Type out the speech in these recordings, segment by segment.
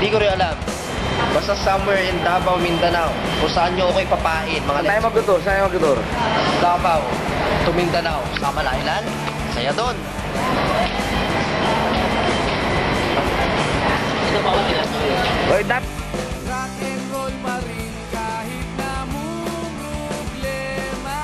Hindi ko rin alam. Basta somewhere in Davao, Mindanao. Kung saan nyo ako ipapain, mga Saan tayo mag-tour? Saan tayo mag-tour? Davao to Mindanao. Sama Island. Saya doon. Ito pa ba Oy, Dap! Rock and roll pa rin kahit na problema.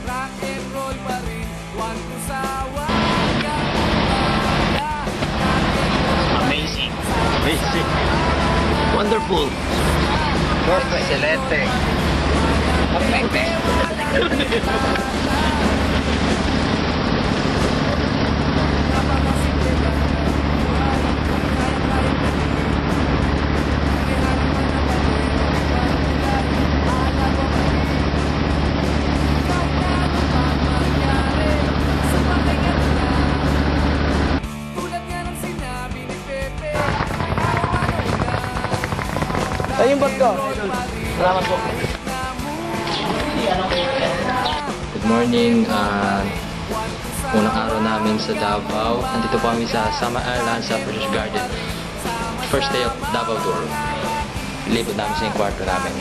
Rock and roll pa rin, one to sawa. Amazing. Amazing. Wonderful. Perfect. Excelente. Perfecte. Ay, yung bag ko. Salamat po. Good morning. Unang araw namin sa Davao. Nandito po kami sa Sama Island sa British Garden. First day of Davao tour. Ilipod namin sa yung kwarto namin.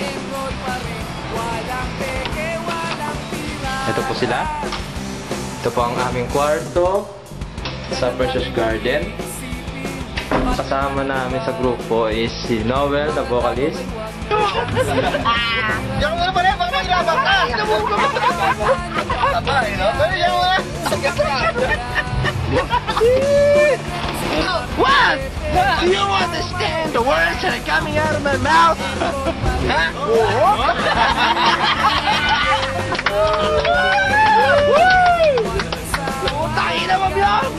Ito po sila. Ito po ang aming kwarto sa Precious Garden. Kasama namin sa grupo is si Noel, the vocalist. Diyan mo na pala, baka maglabang ka! Abay, no? Pero diyan mo na! What? Do you understand the words that are coming out of my mouth? Tayo na mo yun!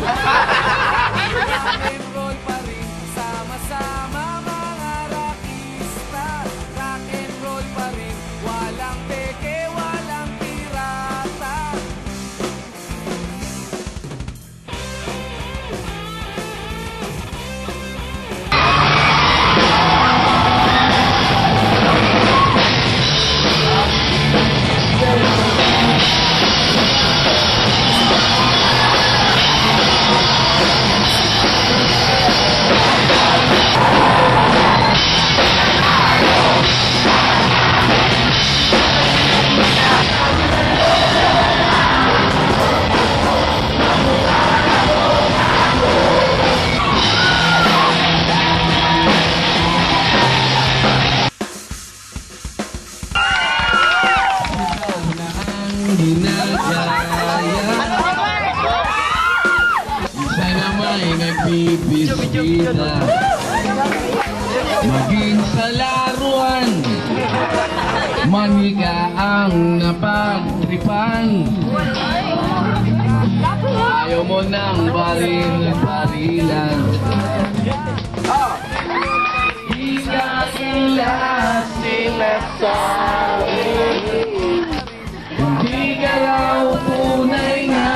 Nagbibisita maging sa laruan, manika ang napagtripan. Ayaw mo ng baril-barilan, ikakila sinasabi, hindi ka raw tunay na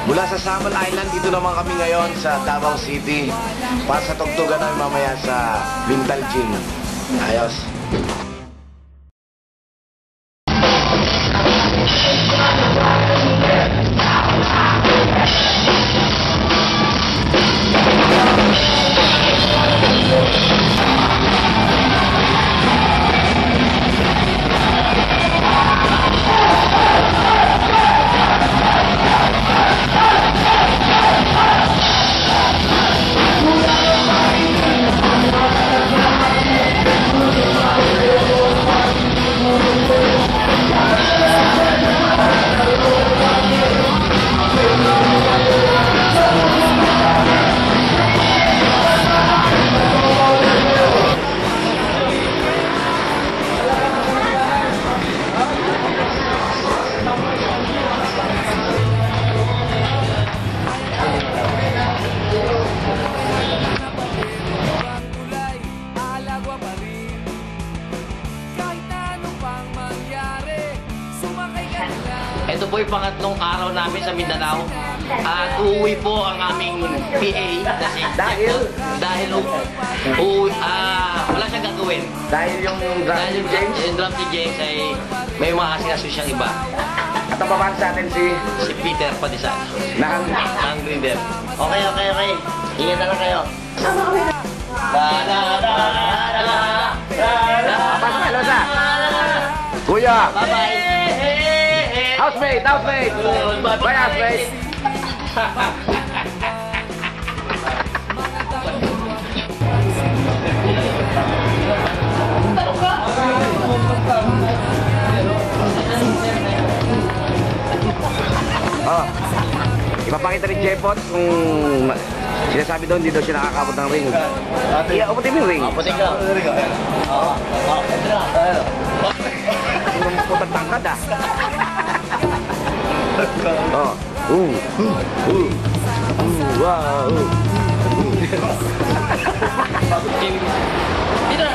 Mula sa Samal Island, dito naman kami ngayon sa Davao City para sa tugtugan namin mamaya sa Vintal Gym. Ayos. Ito po yung pangatlong araw namin sa Mindanao. At uuwi po ang aming PA na si dahil wala siyang gagawin. Dahil yung Dahil James, yung drum ni James ay may mga asikaso siyang iba. at ang paman sa atin si Si Peter Padisan. Nang Ang Grinder. Okay. Ingat na lang kayo. Pasok kayo sa Kuya, Bye-bye. housemate. Bye, housemate. Oh, ipapakita ni Jepot kung sinasabi doon, hindi daw siya nakakabot ng ring. Abutin mo yung ring. Putik ka. Yung putang tangkad ah. Oh. Wow. Peter!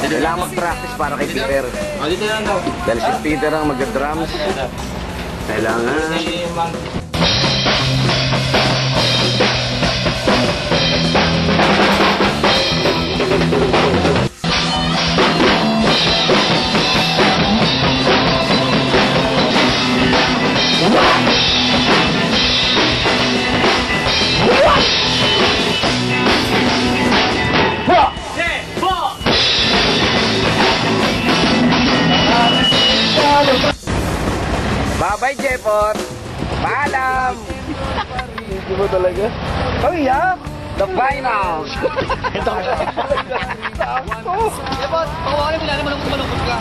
Kailangan mag-practice para kay Peter. Dahil si Peter ang mag-drums. Kailangan. Bye-bye, Jepot. Paalam. Hindi mo talaga? Oh, yeah. The finals. Jepot, pakawalan mo lang malungkot ka.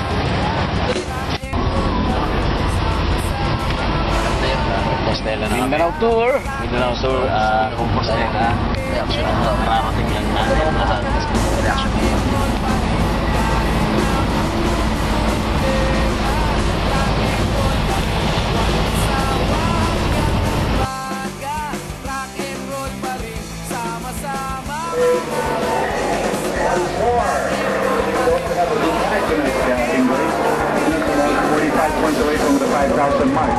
Compostela na. Mindanao Tour. Mindanao Tour, Compostela. Reaction ang mararating lang na. Reaction. Rock and roll pa rin, sama-sama. Points away from the 5,000 mark.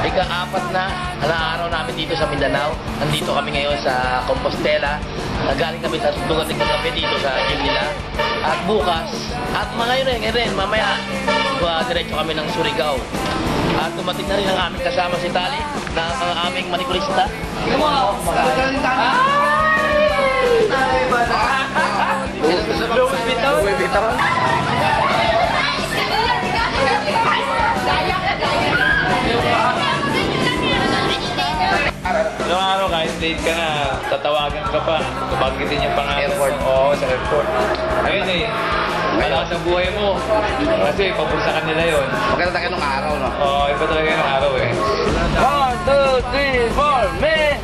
Ika-apat na araw namin dito sa Mindanao. Nandito kami ngayon sa Compostela. Galing kami sa tugtugan ng kape dito sa gym nila. At bukas, at ngayon rin, mamaya, diretso kami ng Surigao. At tumating na rin ang aming kasama si Tali, na ang aming manikulista. Tingnan mo, magaling Tali. Louis Vuitton. Ilang araw kahit late ka na, tatawagan ka pa. Banggitin yung pangalan. Airport. Oo, sa airport. Ayun eh. Malakas ang buhay mo. Kasi pabursa ka nila yun. Maganda tayo nung araw, no? Oo, iba talaga yung araw eh. 1, 2, 3, 4, me!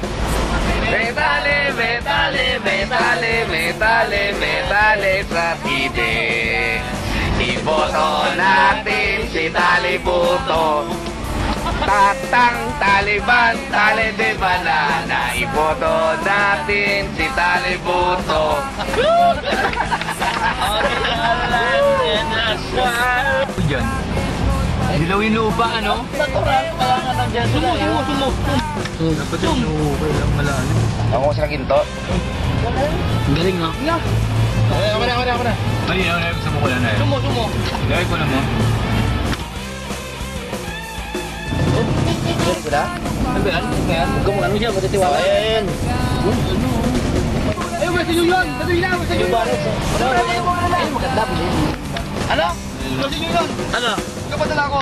Metale, metale, metale, metale, metale sa pide. Iboto natin si Talibuto. Tatang Taliban, tali de banana. Iboto natin si Talibuto. dyan? Dilaw yung lupa, ano? Natural, kaya nga nandiyan sila. Dapat yung okay lang malalim. Ako ko sila ginto. Galing nga. Ako na. Ay, gusto mo ko lang na eh. Sumo. Lagay ko na mo. Yan sila. Ano ba yan? Huwag ka mag-ano siya, matitiwala. Ayan. Ayun, sa inyo yun! Sa inyo lang! Sa inyo yun! Ayun, maganda po siya. Ano? Sa inyo yun! Ano? Kapadala ko.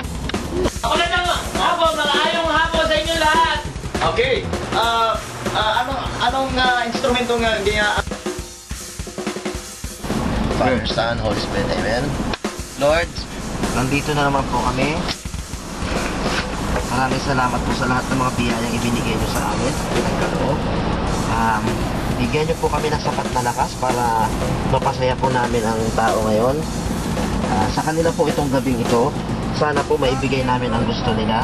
Ako na lang! Hapon! Malayong hapon sa inyo lahat! Okay. Anong instrumento nga Father, Son, Holy Spirit. Amen. Lord, nandito na naman po kami. Maraming salamat po sa lahat ng mga biyayang ibinigay nyo sa amin. Pinagkaloob. Bigyan nyo po kami ng sapat na lakas para mapasaya po namin ang tao ngayon. Sa kanila po itong gabing ito, sana po maibigay namin ang gusto nila.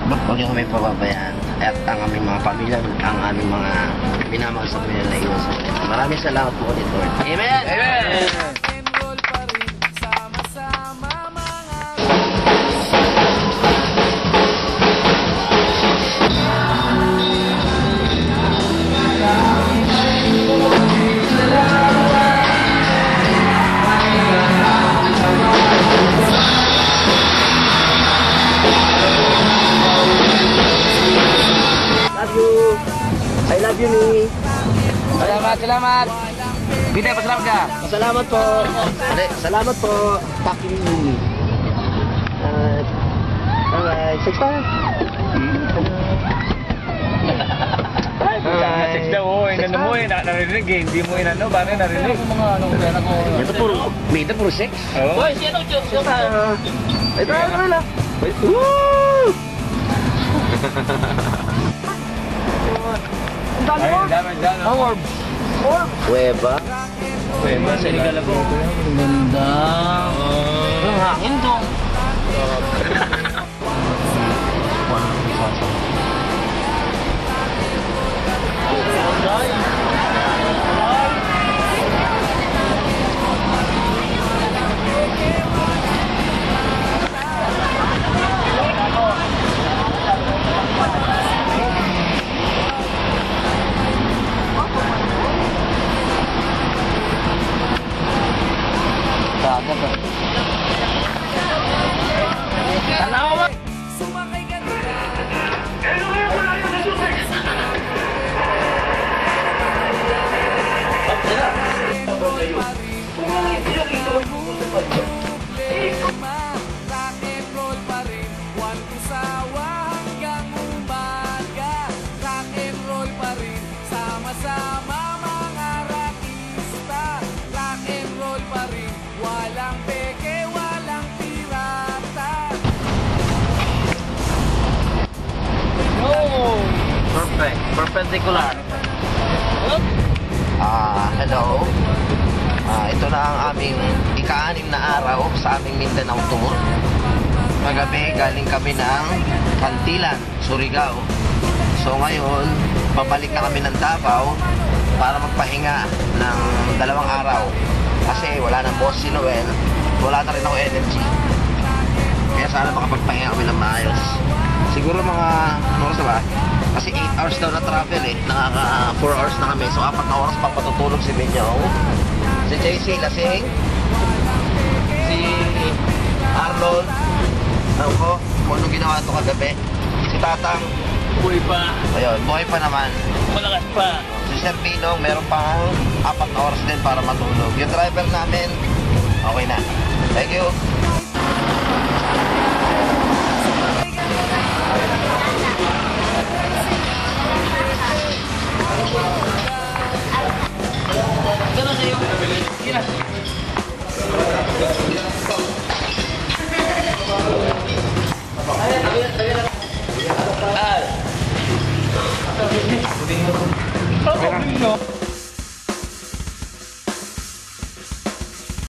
Huwag nyo kami pababayaan. At ang aming mga pamilya, ang aming mga minamahal sa pamilya na iwan sa amin. Maraming salamat po ulit, Lord. Amen! Amen! Roll pa rin, sama-sama mga I love you, Mi. Salamat! Bida, pasalamat ka! Salamat po. Salamat po. Paki. Alright. Sex tayo. Sex daw, inano mo eh, narinig eh. Hindi mo inano, paano narinig? Ito puro sex. Oo. Boy, sino Diyos? Ito na. Woo! Ay, dami dyan. Orb. Cueva. Pwede sa Ligalabo. Ganda! Ang hangin to! sumakay ka na. Rock and roll pa rin, one to sawa hanggang umaga. Rock and roll pa rin, sama-sama mga rockista. Rock and roll pa rin, walang peke, walang pirata. Perfect! Perpendicular! Hello. Ito na ang aming ika-6 na araw sa aming Mindanao Tour. Kagabi, galing kami ng Kantilan, Surigao. So ngayon, babalik na kami ng Davao para magpahinga ng 2 araw. Kasi wala nang boss si Noel, wala na rin ako energy. Kaya sana makapagpahinga kami ng maayos. Siguro mga, ano oras na ba? Kasi 8 hours daw na travel eh. Nakaka 4 hours na kami. So 4 na oras pa patutulog si Minyo. Si JC lasing. Si Arnold. Ako, kung anong ginawa ito kagabi. Si Tatang. Buhay pa! Ayun, buhay pa naman. Malakas pa! Si Sir Pinong, meron pang 4 na oras din para matulog. Yung driver namin, okay na. Thank you.